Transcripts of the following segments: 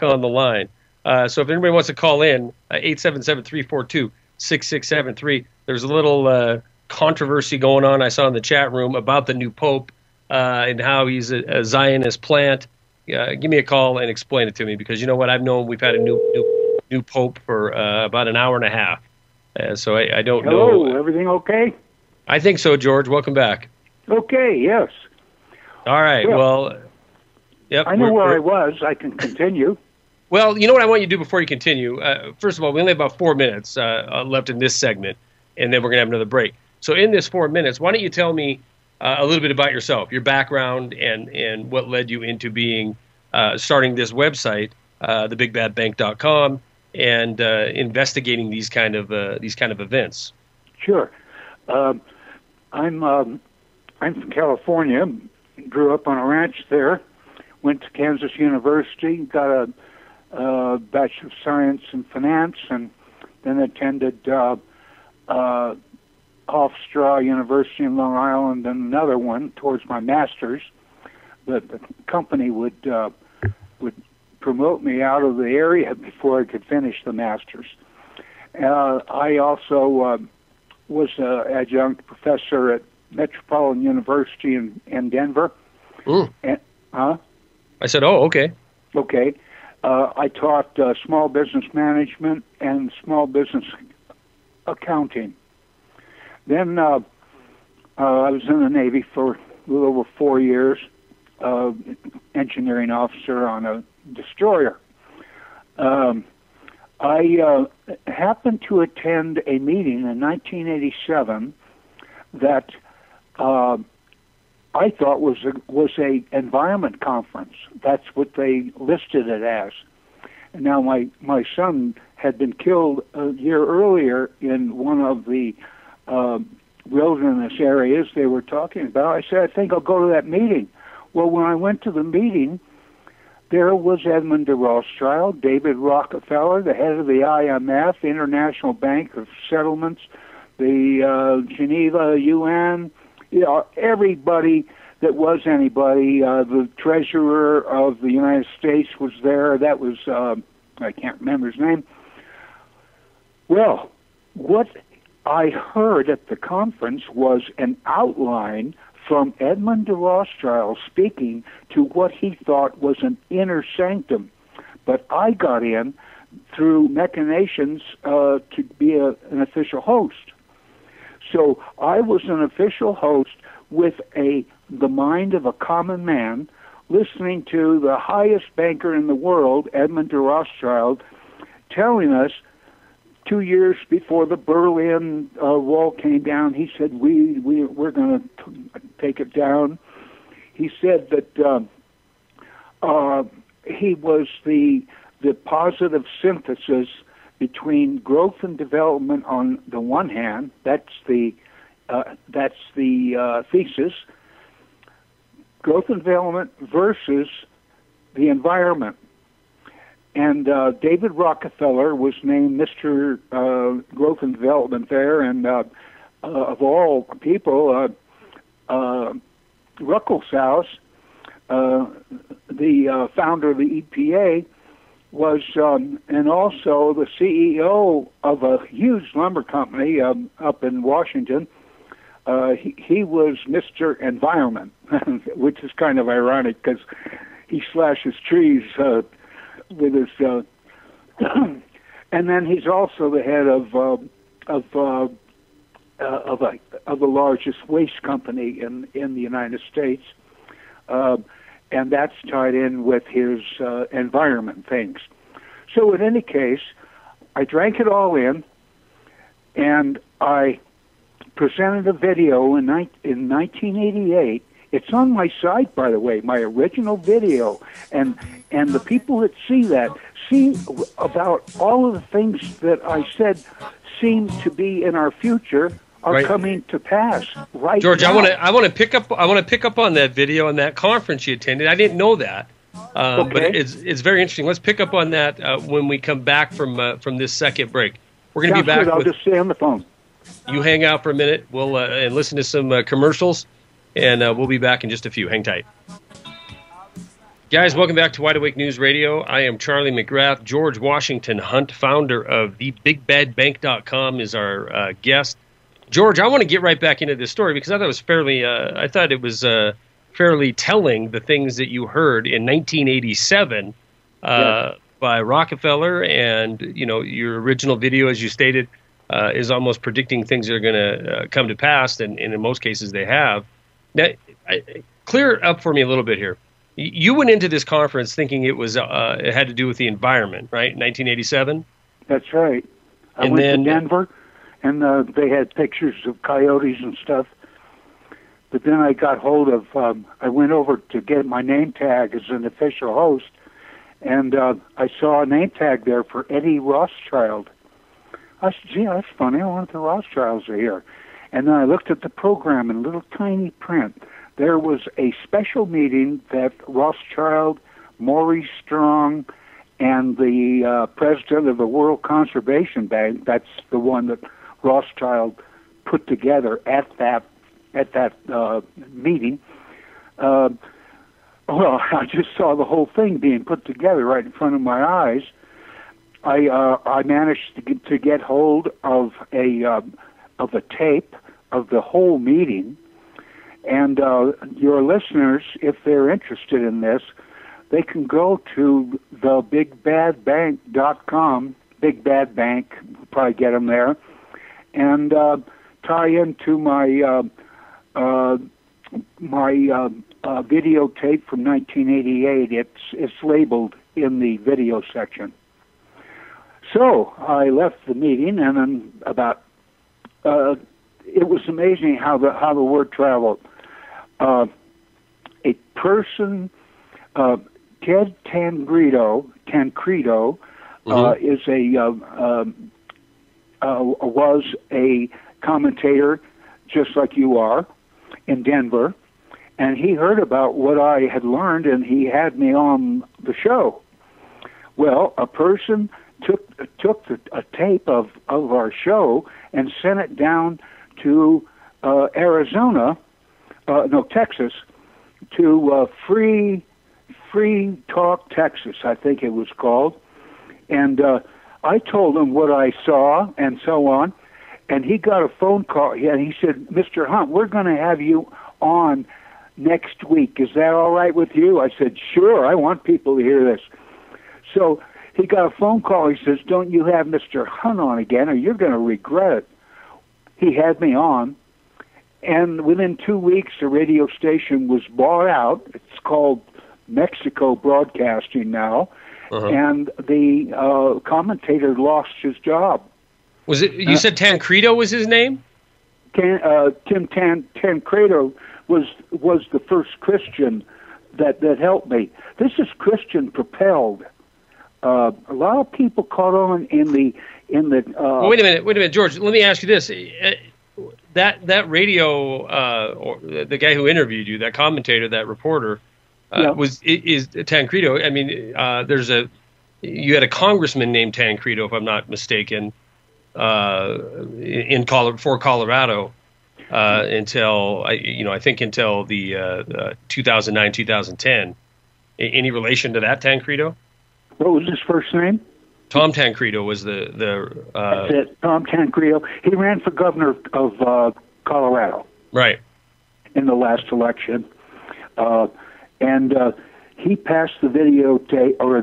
on the line. So if anybody wants to call in, 877-342-6673. There's a little controversy going on I saw in the chat room about the new Pope and how he's a Zionist plant. Give me a call and explain it to me, because you know what? I've known we've had a new Pope for about an hour and a half. So I don't know. Hello, everything okay? I think so, George. Welcome back. Okay, yes. All right, well yep. I know where I was. I can continue. Well, you know what I want you to do before you continue? First of all, we only have about 4 minutes left in this segment, and then we're going to have another break. So in this 4 minutes, why don't you tell me a little bit about yourself, your background, and what led you into being starting this website, thebigbadbank.com, and investigating these kind of events. Sure. I'm from California. Grew up on a ranch there. Went to Kansas University. Got a Bachelor of Science in Finance, and then attended Hofstra University in Long Island, and another one towards my master's. But the company would promote me out of the area before I could finish the master's. I also was an adjunct professor at Metropolitan University in Denver. And, I said, oh, okay. Okay. I taught small business management and small business accounting. Then I was in the Navy for a little over 4 years, engineering officer on a destroyer. I happened to attend a meeting in 1987 that I thought was a environment conference. That's what they listed it as. And now my son had been killed a year earlier in one of the wilderness areas they were talking about. I said, I think I'll go to that meeting. Well, when I went to the meeting, there was Edmund de Rothschild, David Rockefeller, the head of the IMF, the International Bank of Settlements, the Geneva UN, everybody that was anybody. The treasurer of the United States was there. That was, I can't remember his name. Well, what I heard at the conference was an outline from Edmund de Rothschild speaking to what he thought was an inner sanctum. But I got in through machinations to be an official host. So I was an official host with the mind of a common man, listening to the highest banker in the world, Edmund de Rothschild, telling us 2 years before the Berlin Wall came down, he said, we're going to take it down. He said that he was the positive synthesis between growth and development on the one hand. That's the thesis. Growth and development versus the environment. And David Rockefeller was named Mr. Growth and Development there, and of all people, Ruckelshaus, the founder of the EPA, was and also the CEO of a huge lumber company up in Washington. He was Mr. Environment, which is kind of ironic because he slashes trees with his, and then he's also the head of the largest waste company in the United States, and that's tied in with his environment things. So in any case, I drank it all in, and I presented a video in 1988. It's on my site, by the way, my original video, and the people that see that see about all of the things that I said seem to be in our future are coming to pass right George, now. I want to pick up on that video and that conference you attended. I didn't know that, but it's very interesting. Let's pick up on that when we come back from this second break. We're going to be back. I'll just stay on the phone. You hang out for a minute. We'll and listen to some commercials, and we'll be back in just a few. Hang tight. Guys, welcome back to Wide Awake News Radio. I am Charlie McGrath. George Washington Hunt, founder of thebigbadbank.com, is our guest. George, I want to get right back into this story because I thought it was fairly telling, the things that you heard in 1987 by Rockefeller, and your original video, as you stated, is almost predicting things that are going to come to pass, and in most cases they have. Now, clear it up for me a little bit here. You went into this conference thinking it had to do with the environment, right? 1987. That's right. I went to Denver, and they had pictures of coyotes and stuff. But then I got hold of. I went over to get my name tag as an official host, and I saw a name tag there for Eddie Rothschild. I said, "Gee, that's funny. I wonder if the Rothschilds are here." And then I looked at the program in little tiny print. There was a special meeting that Rothschild, Maurice Strong, and the president of the World Conservation Bank, that's the one that Rothschild put together at that meeting. Well, I just saw the whole thing being put together right in front of my eyes. I managed to get hold of a tape of the whole meeting. And your listeners, if they're interested in this, they can go to thebigbadbank.com, Big Bad Bank, we'll probably get them there, and tie into my videotape from 1988. It's labeled in the video section. So I left the meeting, and then it was amazing how the word traveled. A person, Ted Tancredo, was a commentator, just like you are, in Denver, and he heard about what I had learned, and he had me on the show. Well, a person took a tape of our show and sent it down to Texas, to Free Talk Texas, I think it was called. And I told him what I saw and so on, and he got a phone call, and he said, "Mr. Hunt, we're going to have you on next week. Is that all right with you?" I said, "Sure, I want people to hear this." So he got a phone call. He says, "Don't you have Mr. Hunt on again, or you're going to regret it." He had me on, and within 2 weeks, the radio station was bought out. It's called Mexico Broadcasting now, and the commentator lost his job. Was it? You said Tancredo was his name? Tim Tancredo was the first Christian that helped me. This is Christian propelled. A lot of people caught on in the. Well, wait a minute, George. Let me ask you this: that radio, or the guy who interviewed you, that commentator, that reporter, is Tancredo. I mean, you had a congressman named Tancredo, if I'm not mistaken, for Colorado until the 2009, 2010. Any relation to that Tancredo? What was his first name? Tom Tancredo was the That's it, Tom Tancredo. He ran for governor of Colorado. Right. In the last election. And he passed the videotape, or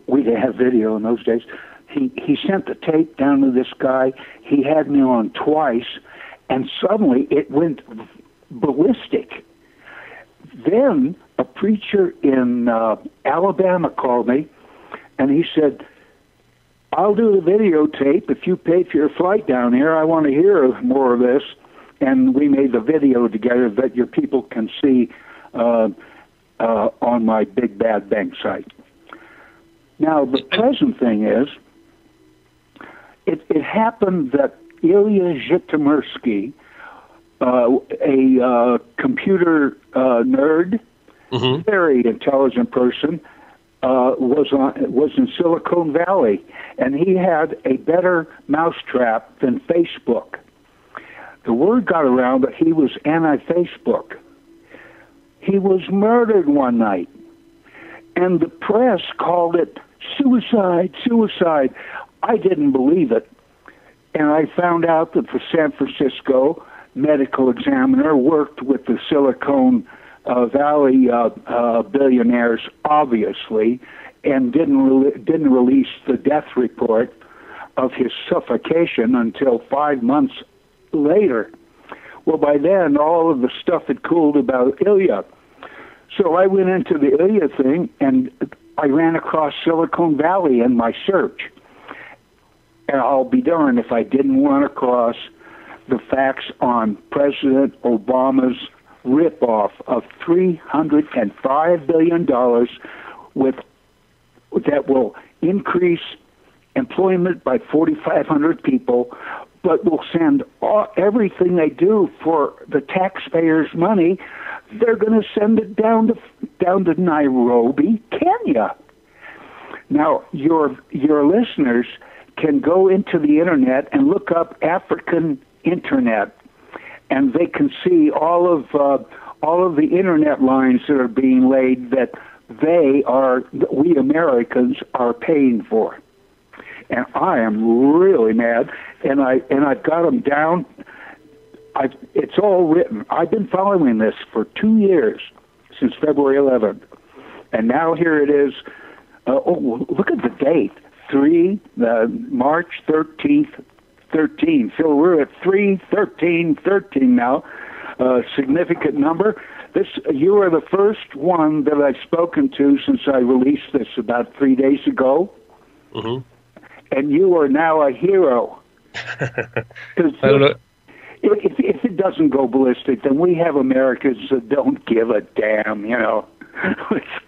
we didn't have video in those days. He sent the tape down to this guy. He had me on twice, and suddenly it went ballistic. Then a preacher in Alabama called me, and he said, "I'll do the videotape if you pay for your flight down here. I want to hear more of this." And we made the video together that your people can see on my Big Bad Bank site. Now, the present thing is, it happened that Ilya Zhytomyrsky, a computer nerd, very intelligent person, was in Silicon Valley, and he had a better mousetrap than Facebook. The word got around that he was anti-Facebook. He was murdered one night. And the press called it suicide, suicide. I didn't believe it. And I found out that the San Francisco Medical Examiner worked with the Silicon Valley billionaires, obviously, and didn't release the death report of his suffocation until 5 months later. Well, by then, all of the stuff had cooled about Ilya. So I went into the Ilya thing, and I ran across Silicon Valley in my search. And I'll be darned if I didn't run across the facts on President Obama's ripoff of $305 billion that will increase employment by 4,500 people, but will send everything they do for the taxpayers' money. They're going to send it down to Nairobi, Kenya. Now, your listeners can go into the internet and look up African internet, and they can see all of the internet lines that are being laid that we Americans are paying for. And I am really mad, and I've got them down. It's all written. I've been following this for 2 years, since February 11th, and now here it is. Look at the date. March 13th, 13. So we're at 3/13/13 now. Significant number. You are the first one that I've spoken to since I released this about 3 days ago. Mm-hmm. And you are now a hero. I don't know. If it doesn't go ballistic, then we have Americans that don't give a damn, you know.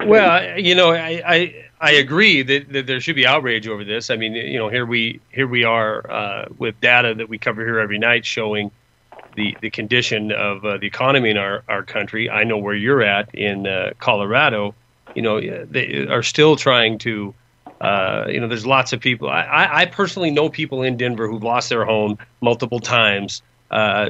Well, you know, I agree that there should be outrage over this. I mean, you know, here we are with data that we cover here every night showing the condition of the economy in our country. I know where you're at in Colorado. You know, they are still trying to, you know, there's lots of people. I personally know people in Denver who've lost their home multiple times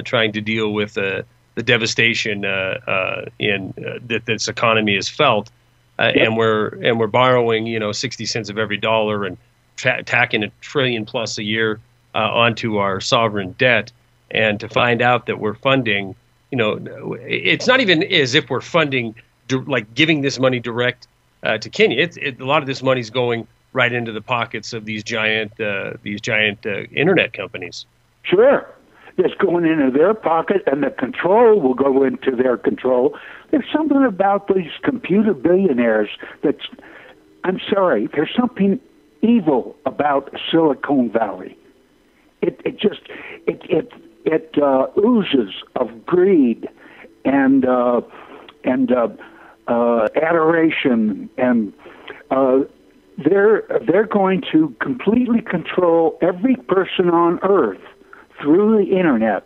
trying to deal with the devastation that this economy has felt. And we're borrowing, you know, 60 cents of every dollar and tacking $1 trillion plus a year onto our sovereign debt. And to find out that we're funding, you know, it's not even as if we're funding, like giving this money direct to Kenya. A lot of this money is going right into the pockets of these giant internet companies. Sure. It's going into their pocket, and the control will go into their control. There's something about these computer billionaires that's, I'm sorry, there's something evil about Silicon Valley. It oozes of greed and adoration, and they're going to completely control every person on Earth through the internet.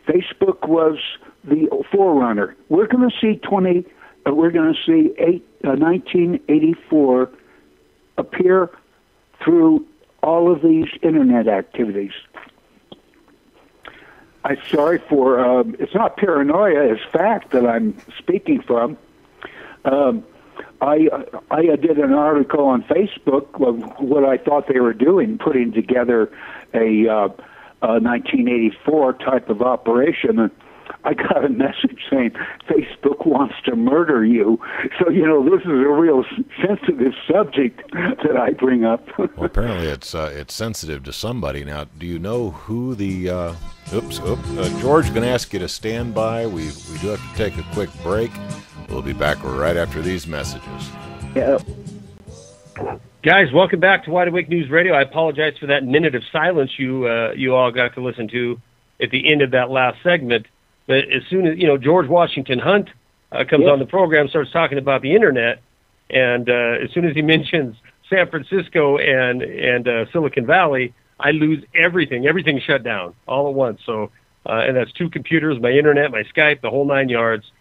Facebook was the forerunner. We're going to see 1984 appear through all of these internet activities. I'm sorry for it's not paranoia, it's fact that I'm speaking from. I did an article on Facebook of what I thought they were doing, putting together a 1984 type of operation, and I got a message saying Facebook wants to murder you. So, you know, this is a real sensitive subject that I bring up. Well, apparently it's sensitive to somebody. Now, do you know who the George, going to ask you to stand by. We do have to take a quick break. We'll be back right after these messages. Yeah. Guys, welcome back to Wide Awake News Radio. I apologize for that minute of silence you all got to listen to at the end of that last segment. But as soon as, you know, George Washington Hunt comes on the program, starts talking about the internet, and as soon as he mentions San Francisco and Silicon Valley, I lose everything. Everything shut down all at once. So, and that's two computers, my internet, my Skype, the whole 9 yards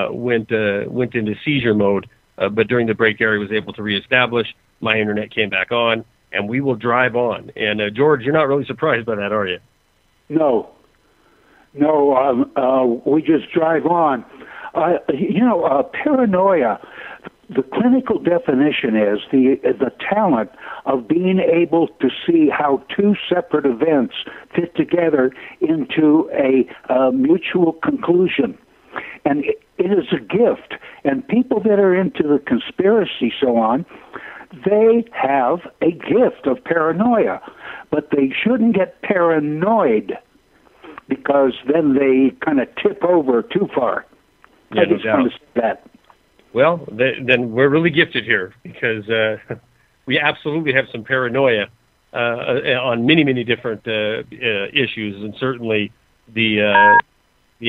went into seizure mode. But during the break, Gary was able to reestablish. My internet came back on, and we will drive on. And George, you're not really surprised by that, are you? No, we just drive on. Paranoia. the clinical definition is the talent of being able to see how two separate events fit together into a mutual conclusion. And it is a gift. And people that are into the conspiracy, so on, they have a gift of paranoia. But they shouldn't get paranoid, because then they kind of tip over too far. Yeah, I just want to say that. Well, then we're really gifted here, because we absolutely have some paranoia on many, many different issues, and certainly the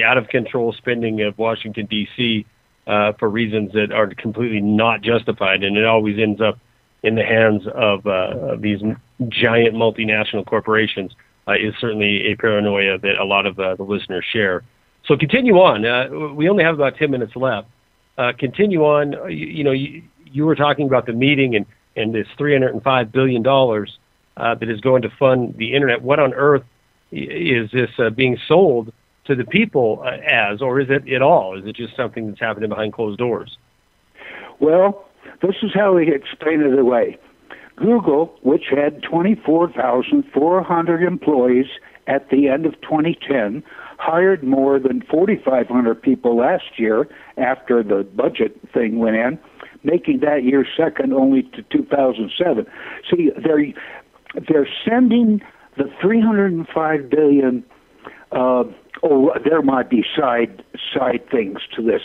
out-of-control spending of Washington, D.C. For reasons that are completely not justified, and it always ends up in the hands of these giant multinational corporations, is certainly a paranoia that a lot of the listeners share. So continue on. We only have about 10 minutes left. Continue on. You were talking about the meeting and this $305 billion that is going to fund the Internet. What on earth is this being sold to the people as, or is it at all? Is it just something that's happening behind closed doors? Well, this is how we explain it away. Google, which had 24,400 employees at the end of 2010, hired more than 4,500 people last year after the budget thing went in, making that year second only to 2007. See, they're sending the $305 billion. There might be side things to this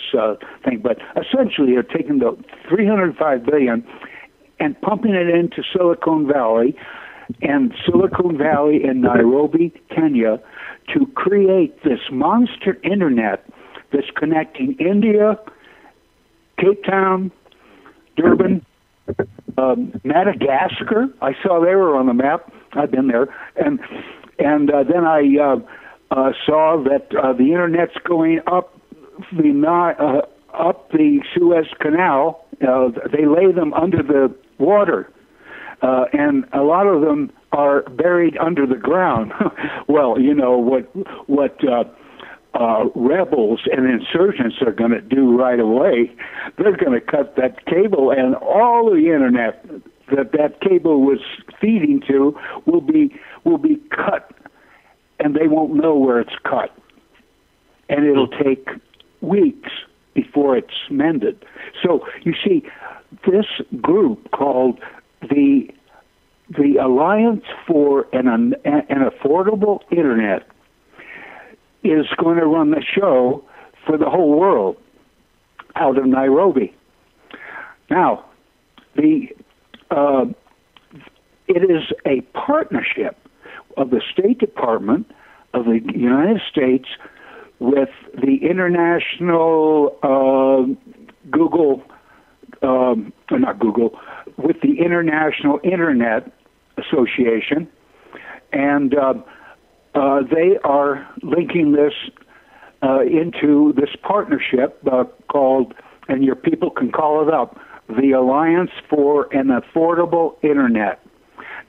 thing, but essentially they're taking the $305 billion and pumping it into Silicon Valley and Nairobi, Kenya, to create this monster internet that's connecting India, Cape Town, Durban, Madagascar. I saw they were on the map. I've been there, and then I saw that the internet's going up the Suez Canal. They lay them under the water, and a lot of them are buried under the ground. Well, you know what rebels and insurgents are going to do right away. They're going to cut that cable, and all the internet that cable was feeding to will be cut, and they won't know where it's cut, and it'll take weeks before it's mended. So you see, this group called the Alliance for an Affordable Internet is going to run the show for the whole world out of Nairobi. Now, it is a partnership of the State Department of the United States with the International with the International Internet Association, and they are linking this into this partnership called, and your people can call it up, the Alliance for an Affordable Internet.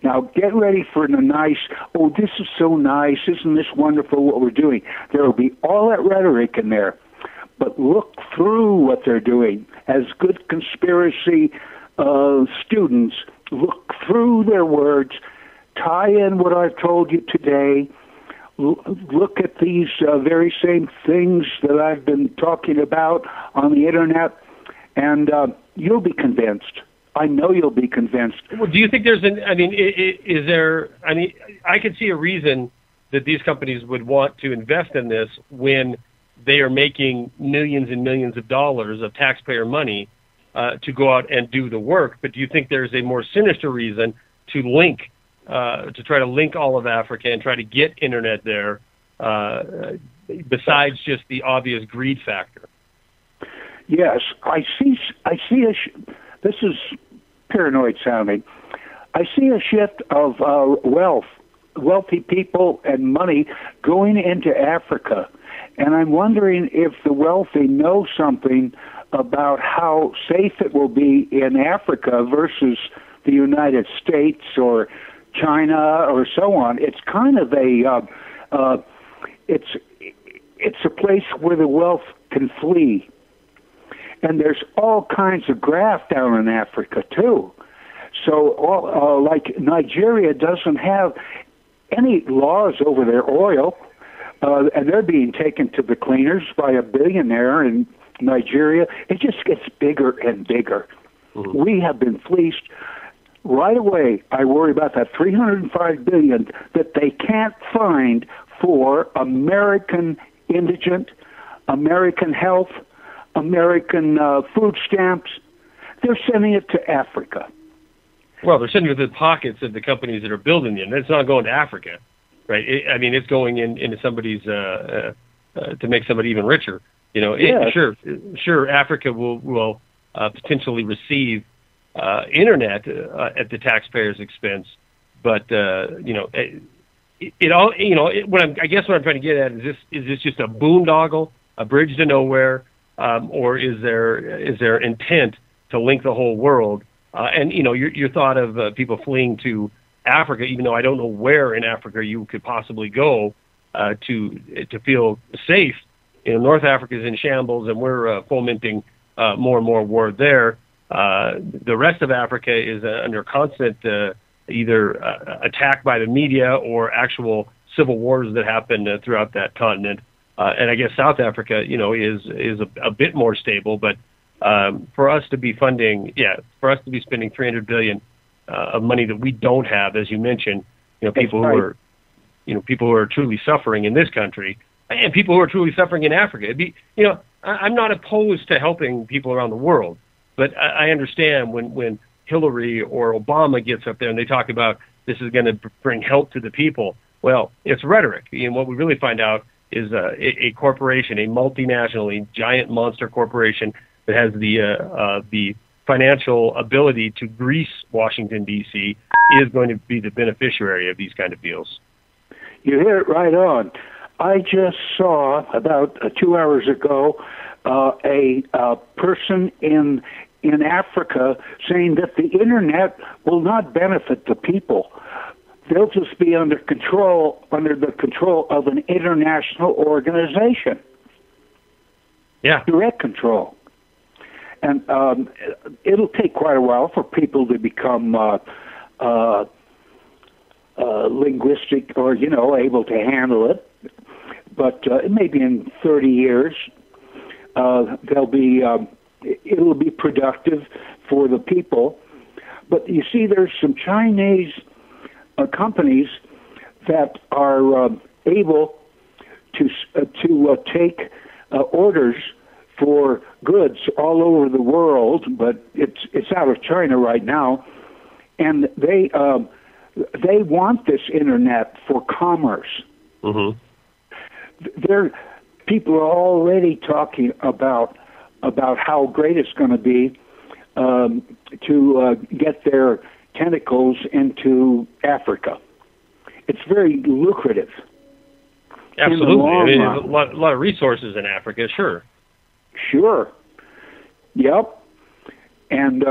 Now, get ready for the nice, oh, this is so nice, isn't this wonderful what we're doing? There will be all that rhetoric in there, but look through what they're doing. As good conspiracy students, look through their words, tie in what I've told you today, look at these very same things that I've been talking about on the Internet, and you'll be convinced. I know you'll be convinced. Well, do you think there's is there, I could see a reason that these companies would want to invest in this when they are making millions and millions of dollars of taxpayer money to go out and do the work. But do you think there's a more sinister reason to try to link all of Africa and try to get internet there, besides just the obvious greed factor? Yes, I see this is paranoid sounding. I see a shift of wealthy people and money going into Africa. And I'm wondering if the wealthy know something about how safe it will be in Africa versus the United States or China or so on. It's kind of it's a place where the wealth can flee. And there's all kinds of graft down in Africa, too. So, like Nigeria doesn't have any laws over their oil, and they're being taken to the cleaners by a billionaire in Nigeria. It just gets bigger and bigger. Mm-hmm. We have been fleeced. Right away, I worry about that $305 billion that they can't find for American indigent, American health, American food stamps. They're sending it to Africa. Well, they're sending it to the pockets of the companies that are building them. It's not going to Africa, right? It's going into somebody's to make somebody even richer. Sure, Africa will potentially receive internet at the taxpayer's expense, but I guess what I'm trying to get at is this just a boondoggle, a bridge to nowhere, or is there intent to link the whole world? And your thought of people fleeing to Africa, even though I don't know where in Africa you could possibly go to feel safe. North Africa is in shambles, and we're fomenting more and more war there. The rest of Africa is under constant either attack by the media or actual civil wars that happen throughout that continent. And I guess South Africa, is a bit more stable. But for us to be spending $300 billion of money that we don't have, as you mentioned, people who are truly suffering in this country, and people who are truly suffering in Africa. I'm not opposed to helping people around the world, but I understand when Hillary or Obama gets up there and they talk about this is going to bring help to the people. Well, it's rhetoric. And what we really find out is a corporation, a multinational, a giant monster corporation that has the financial ability to grease Washington, D.C., is going to be the beneficiary of these kind of deals. You hit it right on. I just saw about 2 hours ago a person in Africa saying that the internet will not benefit the people. They'll just be under the control of an international organization. Yeah, direct control. And it'll take quite a while for people to become linguistic or able to handle it. But maybe in 30 years, it'll be productive for the people. But you see, there's some Chinese companies that are able to take orders for goods all over the world, but it's out of China right now, and they want this internet for commerce. Mm-hmm. People are already talking about how great it's going to be to get their tentacles into Africa. It's very lucrative. Absolutely. A lot of resources in Africa, sure. Sure. Yep. And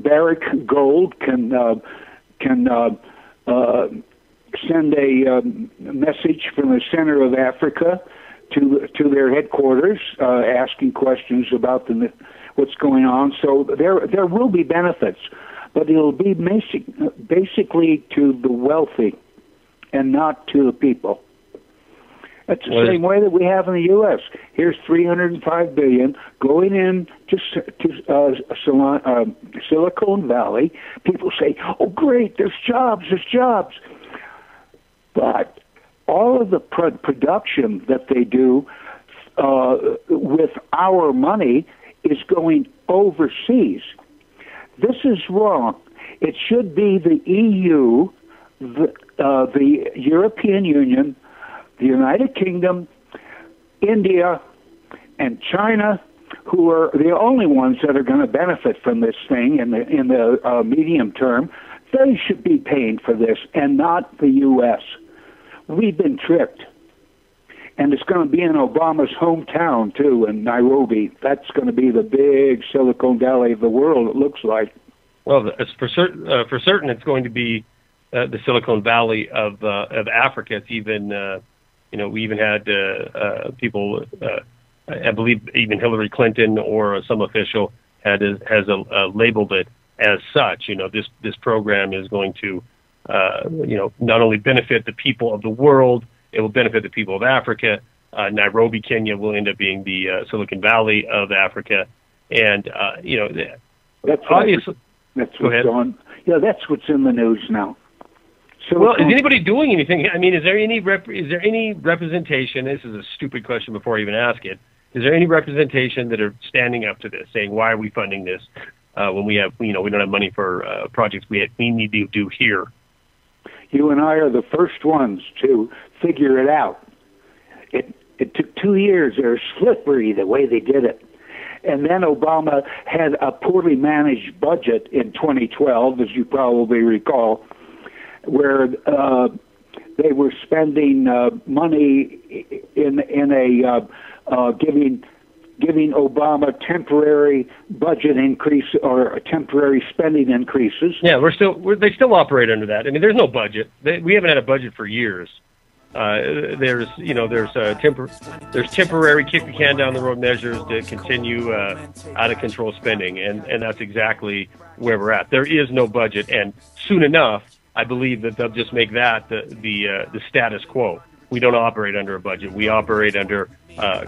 Barrick Gold can send a message from the center of Africa to their headquarters, asking questions about what's going on. So there will be benefits, but it'll be basically to the wealthy and not to the people. That's the same way that we have in the U.S. Here's $305 billion going in to Silicon Valley. People say, "Oh, great! There's jobs. But all of the production that they do with our money is going overseas. This is wrong. It should be the EU, the European Union, the United Kingdom, India, and China, who are the only ones that are going to benefit from this thing in the medium term. They should be paying for this, and not the U.S. We've been tricked. And it's going to be in Obama's hometown, too, in Nairobi. That's going to be the big Silicon Valley of the world, it looks like. Well, for certain, it's going to be the Silicon Valley of Africa. It's even, we even had people I believe even Hillary Clinton or some official has labeled it as such. This program is going to, not only benefit the people of the world, it will benefit the people of Africa. Nairobi, Kenya will end up being the Silicon Valley of Africa. And, that's obviously. That's what's on. Yeah, that's what's in the news now. Well, is anybody doing anything? I mean, is there any representation? This is a stupid question before I even ask it. Is there any representation that are standing up to this, saying, why are we funding this when we have, we don't have money for projects we need to do here? You and I are the first ones to figure it out. It took 2 years. They're slippery the way they did it. And then Obama had a poorly managed budget in 2012, as you probably recall, where they were spending money in a giving Obama temporary budget increase or temporary spending increases. Yeah, they still operate under that. I mean, there's no budget. We haven't had a budget for years. There's temporary kick the can down the road measures to continue out of control spending, and that's exactly where we're at. There is no budget, and soon enough, I believe that they'll just make that the status quo. We don't operate under a budget. We operate under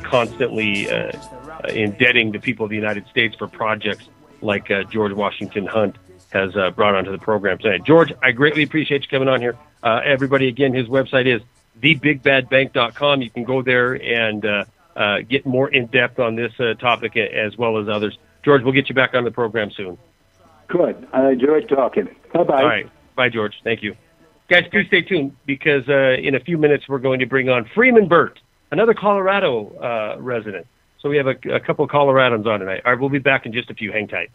constantly indebting the people of the United States for projects like George Washington Hunt has brought onto the program tonight. George, I greatly appreciate you coming on here. Everybody, again, his website is thebigbadbank.com. You can go there and get more in-depth on this topic as well as others. George, we'll get you back on the program soon. Good. I enjoyed talking. Bye-bye. All right. Bye, George. Thank you. Guys, do stay tuned because in a few minutes we're going to bring on Freeman Burt, another Colorado resident. So we have a couple of Coloradans on tonight. All right, we'll be back in just a few. Hang tight.